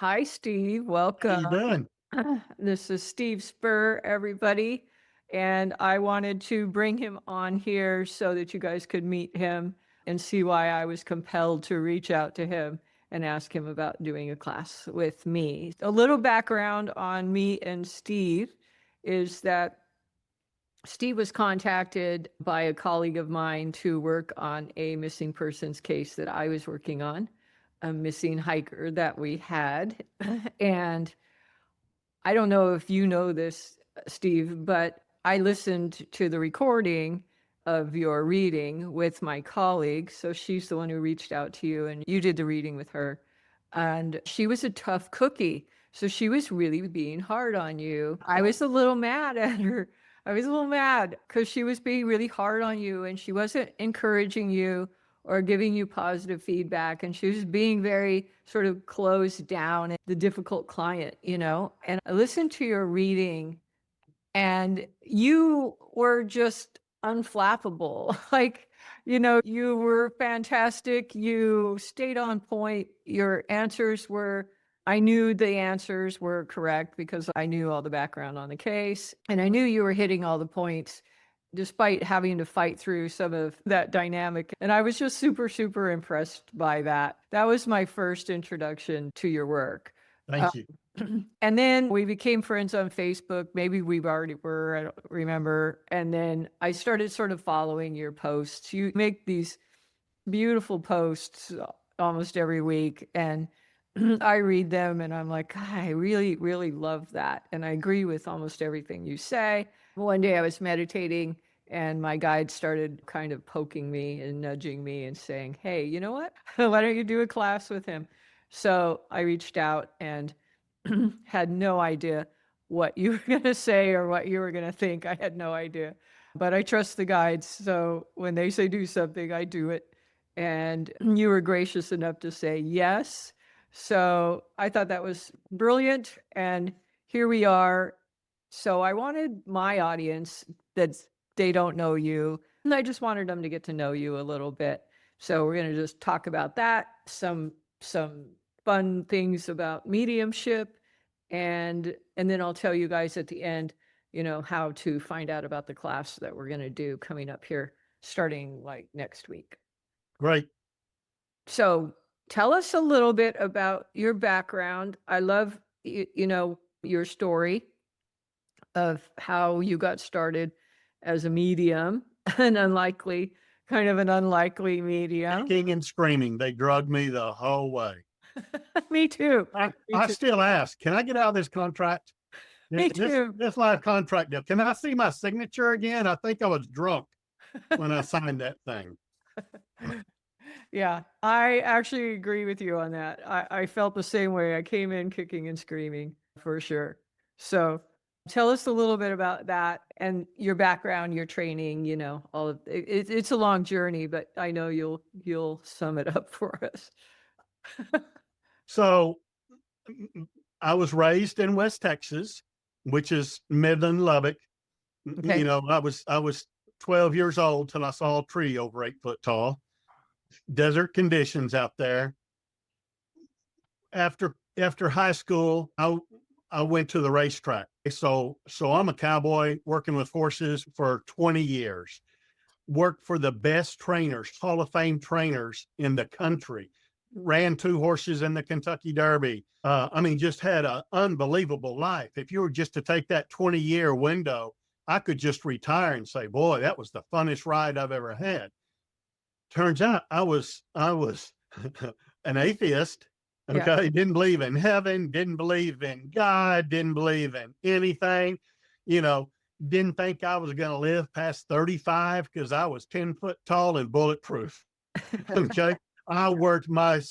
Hi, Steve. How Welcome. you doing? This is Steve Spur, everybody. And I wanted to bring him on here so that you guys could meet him and see why I was compelled to reach out to him and ask him about doing a class with me. A little background on me and Steve is that Steve was contacted by a colleague of mine to work on a missing persons case that I was working on, a missing hiker that we had. And I don't know if you know this, Steve, but I listened to the recording of your reading with my colleague. So she's the one who reached out to you and you did the reading with her. And she was a tough cookie. So she was really being hard on you. I was a little mad at her. I was a little mad because she was being really hard on you and she wasn't encouraging you or giving you positive feedback. And she was being very sort of closed down, and the difficult client, you know. And I listened to your reading and you were just unflappable. Like, you were fantastic. You stayed on point. Your answers were, I knew the answers were correct because I knew all the background on the case and I knew you were hitting all the points despite having to fight through some of that dynamic. And I was just super, super impressed by that. That was my first introduction to your work. Thank you. And then we became friends on Facebook. Maybe we already were, I don't remember. And then I started sort of following your posts. You make these beautiful posts almost every week. And I read them and I'm like, God, I really, really love that. And I agree with almost everything you say. One day I was meditating and my guide started kind of poking me and nudging me and saying, hey, you know what? Why don't you do a class with him? So I reached out and had no idea what you were going to say or what you were going to think. I had no idea. But I trust the guides. So when they say do something, I do it. And you were gracious enough to say yes. So I thought that was brilliant. And here we are. So I wanted my audience that they don't know you, and I just wanted them to get to know you a little bit. So we're going to just talk about that, some fun things about mediumship, and then I'll tell you guys at the end, how to find out about the class that we're going to do coming up here starting like next week. Great. So tell us a little bit about your background. I love, your story of how you got started as a medium, an unlikely medium. Kicking and screaming. They drugged me the whole way. Me too. I, Me I too. still ask, can I get out of this contract? Me This too. this live contract deal. Can I see my signature again? I think I was drunk when I signed that thing. Yeah, I actually agree with you on that. I felt the same way. I came in kicking and screaming for sure. So tell us a little bit about that and your background, your training, all of it. It's a long journey, but I know you'll sum it up for us. So I was raised in West Texas, which is Midland, Lubbock. Okay. I was 12 years old till I saw a tree over 8 foot tall. Desert conditions out there. After high school, I went to the racetrack. So I'm a cowboy working with horses for 20 years. Worked for the best trainers, Hall of Fame trainers in the country. Ran 2 horses in the Kentucky Derby. Just had an unbelievable life. If you were just to take that 20-year window, I could just retire and say, boy, that was the funnest ride I've ever had. Turns out I was an atheist. Yeah. Okay, didn't believe in heaven, didn't believe in God, didn't believe in anything. You know, didn't think I was going to live past 35 because I was 10 foot tall and bulletproof. Okay, I worked my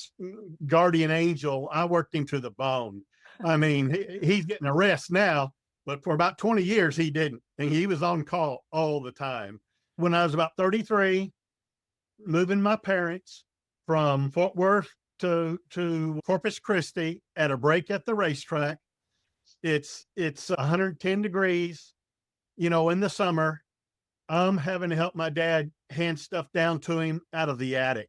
guardian angel. I worked him to the bone. He's getting a rest now, but for about 20 years he didn't, and he was on call all the time. When I was about 33, moving my parents from Fort Worth to Corpus Christi at a break at the racetrack. It's 110 degrees, in the summer. I'm having to help my dad hand stuff down to him out of the attic.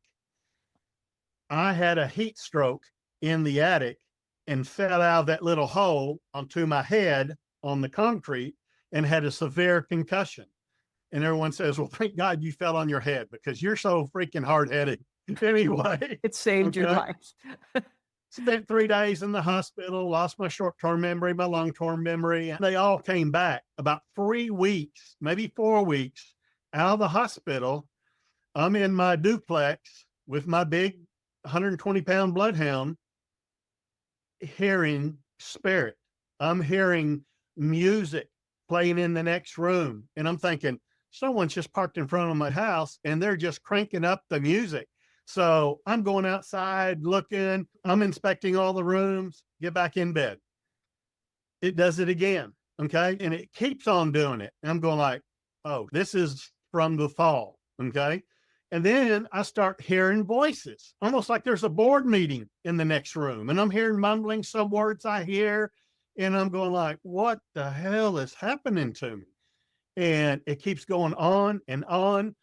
I had a heat stroke in the attic and fell out of that little hole onto my head on the concrete and had a severe concussion. And everyone says, well, thank God you fell on your head because you're so freaking hard headed. Anyway, It saved your okay. life. Spent 3 days in the hospital, lost my short term memory, my long term memory. And they all came back about 3 weeks, maybe 4 weeks out of the hospital. I'm in my duplex with my big 120-pound bloodhound, hearing spirit. I'm hearing music playing in the next room. And I'm thinking, someone's just parked in front of my house and they're just cranking up the music. So I'm going outside looking, I'm inspecting all the rooms, get back in bed. It does it again. Okay. And it keeps on doing it. And I'm going like, oh, this is from the fall. Okay. And then I start hearing voices, almost like there's a board meeting in the next room. And I'm hearing mumbling some words I hear. And I'm going like, what the hell is happening to me? And it keeps going on and on.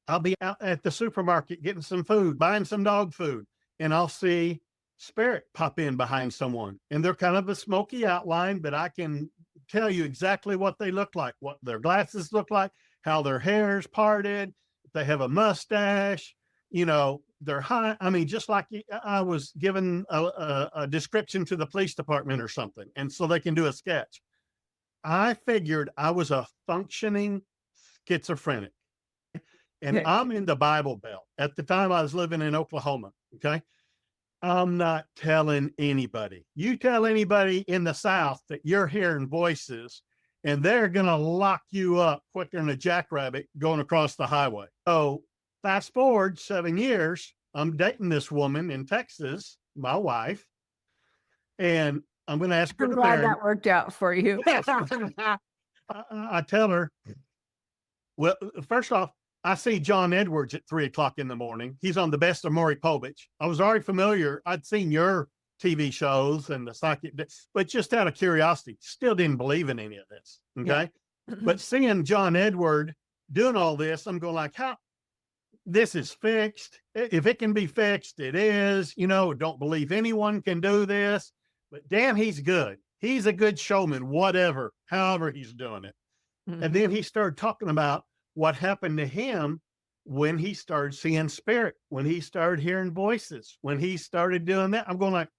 I'll be out at the supermarket getting some food, buying some dog food, and I'll see spirit pop in behind someone. And they're kind of a smoky outline, but I can tell you exactly what they look like, what their glasses look like, how their hair is parted, if they have a mustache, they're high. I mean, just like I was given a description to the police department or something. And so they can do a sketch. I figured I was a functioning schizophrenic. And I'm in the Bible Belt. At the time I was living in Oklahoma. Okay. I'm not telling anybody. You tell anybody in the South that you're hearing voices and they're going to lock you up quicker than a jackrabbit going across the highway. So fast forward 7 years, I'm dating this woman in Texas, my wife, and I'm going to ask her I'm to glad marry me. that worked out for you. I tell her, well, first off, I see John Edwards at 3:00 in the morning. He's on the Best of Maury Povich. I was already familiar. I'd seen your TV shows and the psychic, but just out of curiosity, still didn't believe in any of this. Okay. Yeah. But seeing John Edward doing all this, I'm going like, how this is fixed. If it can be fixed, it is. Don't believe anyone can do this, but damn, he's good. He's a good showman, whatever, however he's doing it. And then he started talking about what happened to him when he started seeing spirit, when he started hearing voices, when he started doing that. I'm going like,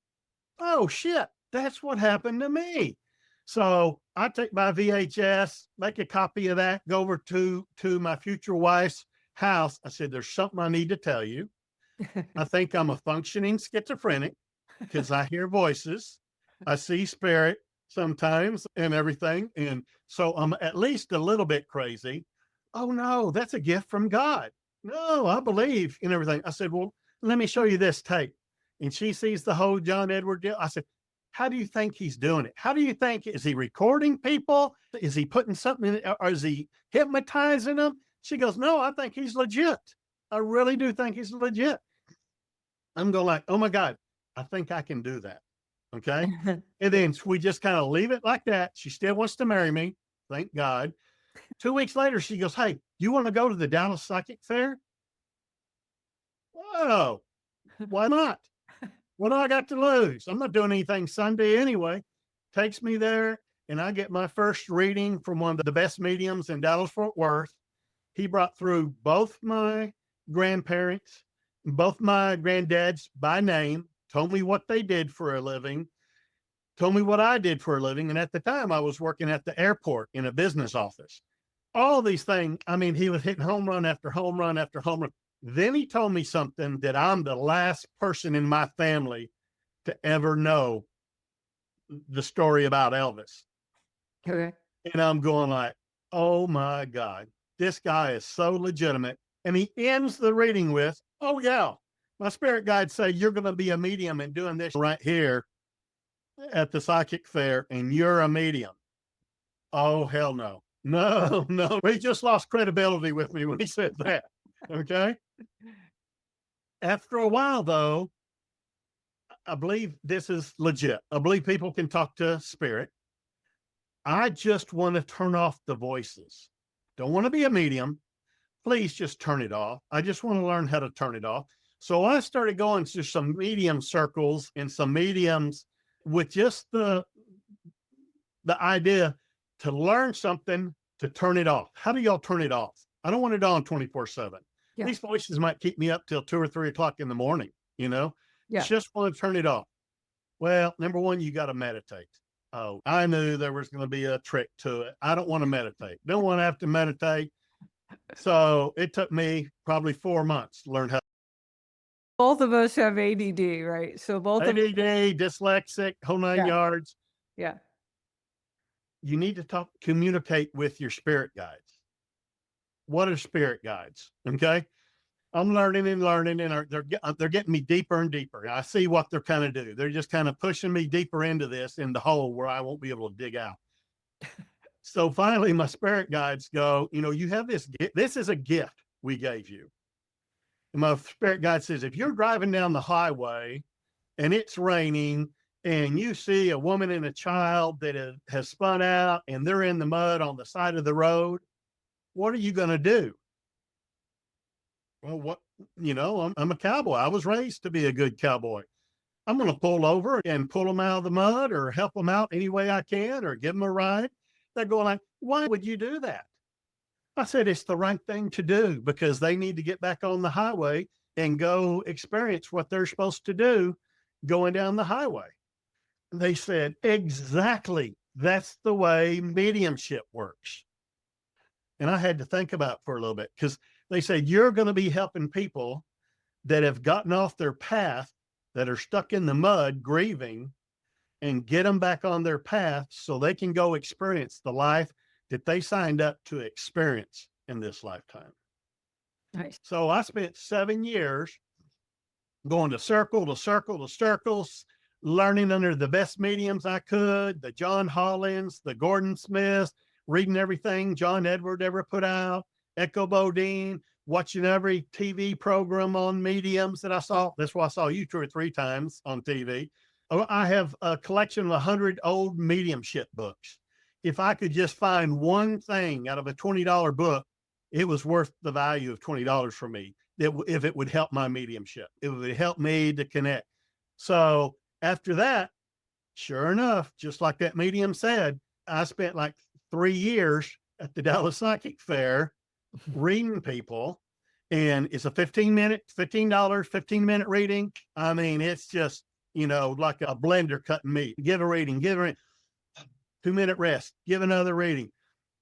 oh shit, that's what happened to me. So I take my VHS, make a copy of that, go over to my future wife's house. I said, there's something I need to tell you. I think I'm a functioning schizophrenic because I hear voices. I see spirit sometimes and everything. And so I'm at least a little bit crazy. Oh no, that's a gift from God. No, I believe in everything. I said, well, let me show you this tape. And she sees the whole John Edward deal. I said, how do you think he's doing it? How do you think, is he recording people? Is he putting something in, or is he hypnotizing them? She goes, no, I think he's legit. I really do think he's legit. I'm going like, oh my God, I think I can do that. Okay. And then we just kind of leave it like that. She still wants to marry me. Thank God. 2 weeks later, she goes, hey, you want to go to the Dallas Psychic Fair? Whoa, why not? What do I got to lose? I'm not doing anything Sunday anyway. Takes me there, and I get my first reading from one of the best mediums in Dallas Fort Worth. He brought through both my grandparents, both my granddads by name, told me what they did for a living, told me what I did for a living. And at the time, I was working at the airport in a business office. All these things, I mean, he was hitting home run after home run after home run. Then he told me something that I'm the last person in my family to ever know the story about Elvis. Okay. And I'm going like, oh my God, this guy is so legitimate. And he ends the reading with, oh yeah, my spirit guides say you're going to be a medium and doing this right here at the psychic fair, and you're a medium. Oh, hell no. No, no. He just lost credibility with me when he said that. Okay. After a while, though, I believe this is legit. I believe people can talk to spirit. I just want to turn off the voices. Don't want to be a medium. Please just turn it off. I just want to learn how to turn it off. So I started going to some medium circles and some mediums with just the idea to learn something, to turn it off. How do y'all turn it off? I don't want it on 24/7. Yeah. These voices might keep me up till 2 or 3 o'clock in the morning, you know, Yeah. just want to turn it off. Well, number one, you got to meditate. Oh, I knew there was going to be a trick to it. I don't want to meditate. Don't want to have to meditate. So it took me probably 4 months to learn how. Both of us have ADD, right? So both of ADD, dyslexic, whole nine yeah, yards. yeah. You need to communicate with your spirit guides. What are spirit guides? Okay. I'm learning and learning, and they're getting me deeper and deeper. I see what they're kind of do. They're just kind of pushing me deeper into this, in the hole where I won't be able to dig out. So finally, my spirit guides go, you have this. This is a gift we gave you. And my spirit guide says, if you're driving down the highway and it's raining, and you see a woman and a child that has spun out and they're in the mud on the side of the road, what are you going to do? Well, I'm a cowboy. I was raised to be a good cowboy. I'm going to pull over and pull them out of the mud, or help them out any way I can, or give them a ride. They're going like, why would you do that? I said, it's the right thing to do, because they need to get back on the highway and go experience what they're supposed to do going down the highway. They said, exactly. That's the way mediumship works. And I had to think about it for a little bit, because they said, you're going to be helping people that have gotten off their path, that are stuck in the mud grieving, and get them back on their path so they can go experience the life that they signed up to experience in this lifetime. Nice. So I spent 7 years going to circle to circle to circles, learning under the best mediums I could, the John Hollins, the Gordon Smiths, reading everything John Edward ever put out, Echo Bodine, watching every TV program on mediums that I saw. That's why I saw you 2 or 3 times on TV. I have a collection of 100 old mediumship books. If I could just find one thing out of a $20 book, it was worth the value of $20 for me. If it would help my mediumship, it would help me to connect. So after that, sure enough, just like that medium said, I spent like 3 years at the Dallas Psychic Fair reading people. And it's a $15 15-minute reading. I mean, it's just, like a blender cutting meat. Give a reading, 2-minute rest, give another reading.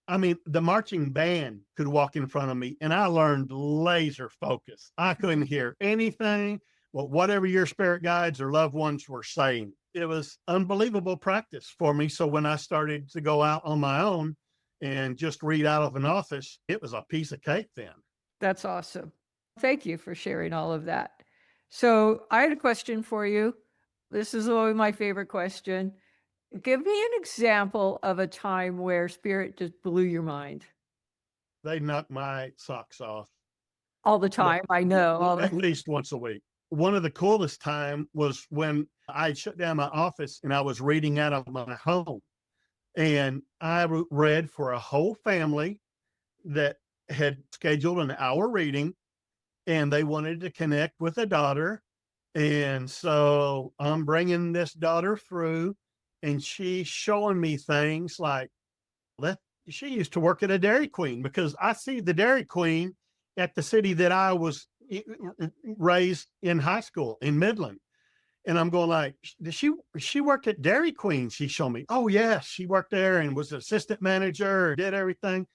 I mean, the marching band could walk in front of me, and I learned laser focus. I couldn't hear anything, but whatever your spirit guides or loved ones were saying. It was unbelievable practice for me. So when I started to go out on my own and just read out of an office, it was a piece of cake then. That's awesome. Thank you for sharing all of that. So I had a question for you. This is always my favorite question. Give me an example of a time where spirit just blew your mind. They knocked my socks off. All the time, I know. At least once a week. One of the coolest time was when I shut down my office and I was reading out of my home. And I read for a whole family that had scheduled an hour reading, and they wanted to connect with a daughter. And so I'm bringing this daughter through, and she's showing me things like that. She used to work at a Dairy Queen, because I see the Dairy Queen at the city that I was raised in high school in Midland. And I'm going like, she worked at Dairy Queen. She showed me, oh yeah, she worked there and was assistant manager, did everything.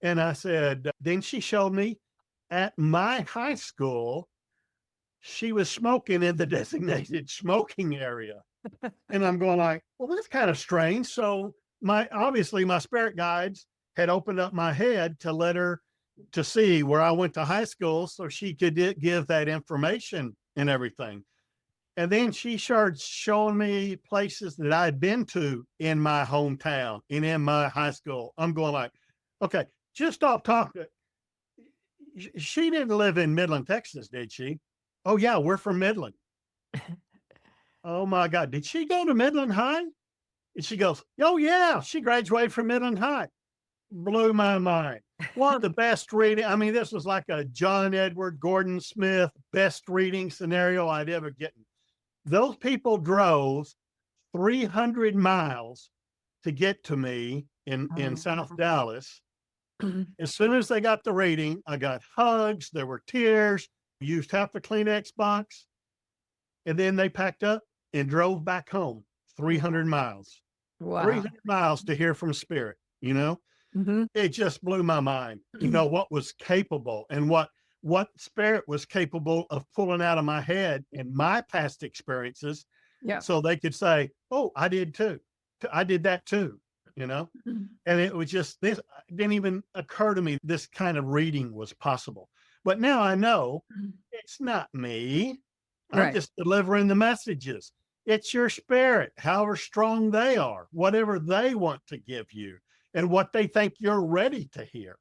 And I said, then she showed me at my high school, she was smoking in the designated smoking area. And I'm going like, well, that's kind of strange. So obviously my spirit guides had opened up my head to let her to see where I went to high school, so she could give that information and everything. And then she started showing me places that I'd been to in my hometown and in my high school. I'm going like, okay, just stop talking. She didn't live in Midland, Texas, did she? Oh yeah, we're from Midland. Oh my God. Did she go to Midland High? And she goes, oh yeah, she graduated from Midland High. Blew my mind. One of the best reading. I mean, this was like a John Edward Gordon Smith best reading scenario I'd ever get. Those people drove 300 miles to get to me in South Dallas. As soon as they got the reading, I got hugs. There were tears. Used half the Kleenex box, and then they packed up and drove back home 300 miles. Wow. 300 miles to hear from Spirit. You know, Hmm. it just blew my mind. You know what was capable and what Spirit was capable of pulling out of my head and my past experiences, Yeah. so they could say, "Oh, I did too. I did that too." You know. And it was just this didn't even occur to me this kind of reading was possible. But now I know it's not me. I'm Right. just delivering the messages. It's your spirit, however strong they are, whatever they want to give you, and what they think you're ready to hear,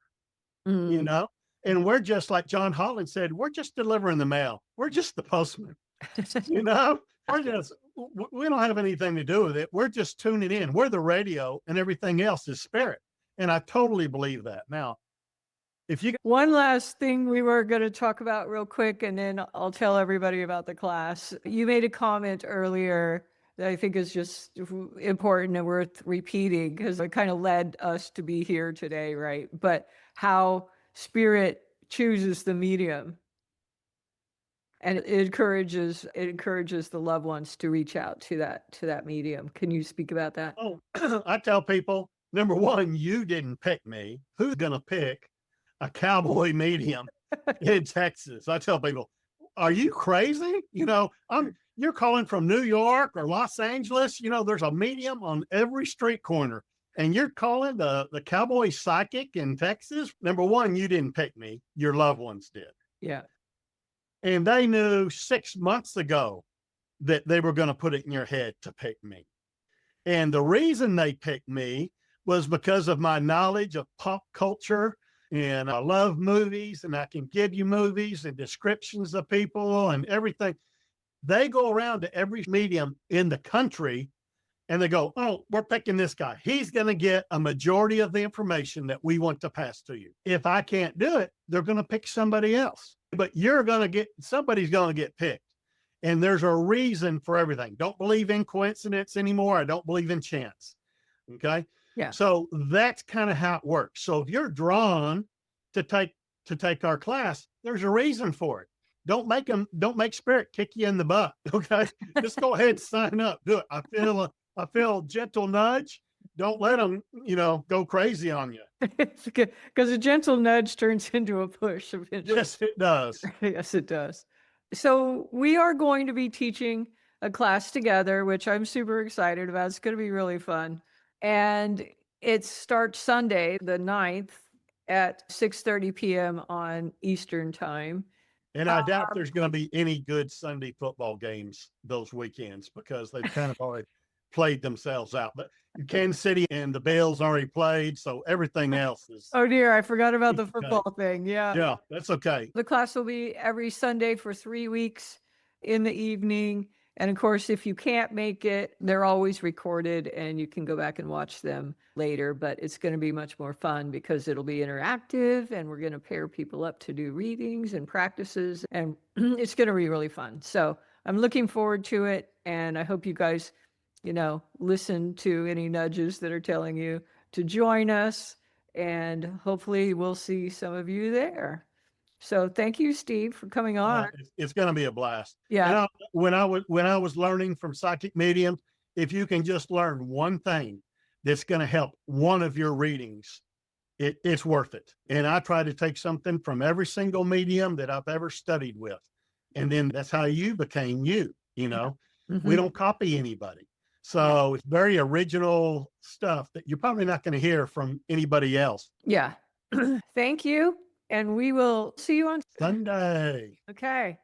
you Mm. know? And we're just like John Holland said, we're just delivering the mail. We're just the postman, you know? We're just, we don't have anything to do with it. We're just tuning in. We're the radio, and everything else is spirit. And I totally believe that. Now, if you One last thing we were going to talk about real quick, and then I'll tell everybody about the class. You made a comment earlier that I think is just important and worth repeating because it kind of led us to be here today, right? But how spirit chooses the medium and it encourages the loved ones to reach out to that medium. Can you speak about that? Oh, I tell people, number one, you didn't pick me. Who's going to pick a cowboy medium in Texas? I tell people, are you crazy? You know, you're calling from New York or Los Angeles. You know, there's a medium on every street corner, and you're calling the cowboy psychic in Texas. Number one, you didn't pick me. Your loved ones did. Yeah. And they knew 6 months ago that they were going to put it in your head to pick me. And the reason they picked me was because of my knowledge of pop culture. And I love movies, and I can give you movies and descriptions of people and everything. They go around to every medium in the country and they go, "Oh, we're picking this guy. He's going to get a majority of the information that we want to pass to you. If I can't do it, they're going to pick somebody else. But somebody's going to get picked. And there's a reason for everything. Don't believe in coincidence anymore. I don't believe in chance." Okay. Yeah. So that's kind of how it works. So if you're drawn to take our class, there's a reason for it. Don't make spirit kick you in the butt. Okay. Just go ahead and sign up. Do it. I feel a gentle nudge. Don't let them, go crazy on you. Because a gentle nudge turns into a push eventually. Yes, it does. Yes, it does. So we are going to be teaching a class together, which I'm super excited about. It's going to be really fun. And it starts Sunday, the 9th at 6:30 p.m. on Eastern time. And I doubt there's going to be any good Sunday football games those weekends because they've kind of already played themselves out. But Kansas City and the Bills already played, so everything else is Oh dear, I forgot about the okay. football thing. Yeah. Yeah, that's okay. The class will be every Sunday for 3 weeks in the evening. And of course, if you can't make it, they're always recorded and you can go back and watch them later. But it's going to be much more fun because it'll be interactive and we're going to pair people up to do readings and practices. And it's going to be really fun. So I'm looking forward to it. And I hope you guys, listen to any nudges that are telling you to join us. And hopefully we'll see some of you there. So thank you, Steve, for coming on. It's going to be a blast. Yeah. And when I was learning from psychic mediums, if you can just learn one thing that's going to help one of your readings, it's worth it. And I try to take something from every single medium that I've ever studied with. And then that's how you became you, We Mhm. don't copy anybody. So it's very original stuff that you're probably not going to hear from anybody else. Yeah. Thank you. And we will see you on Sunday. Okay.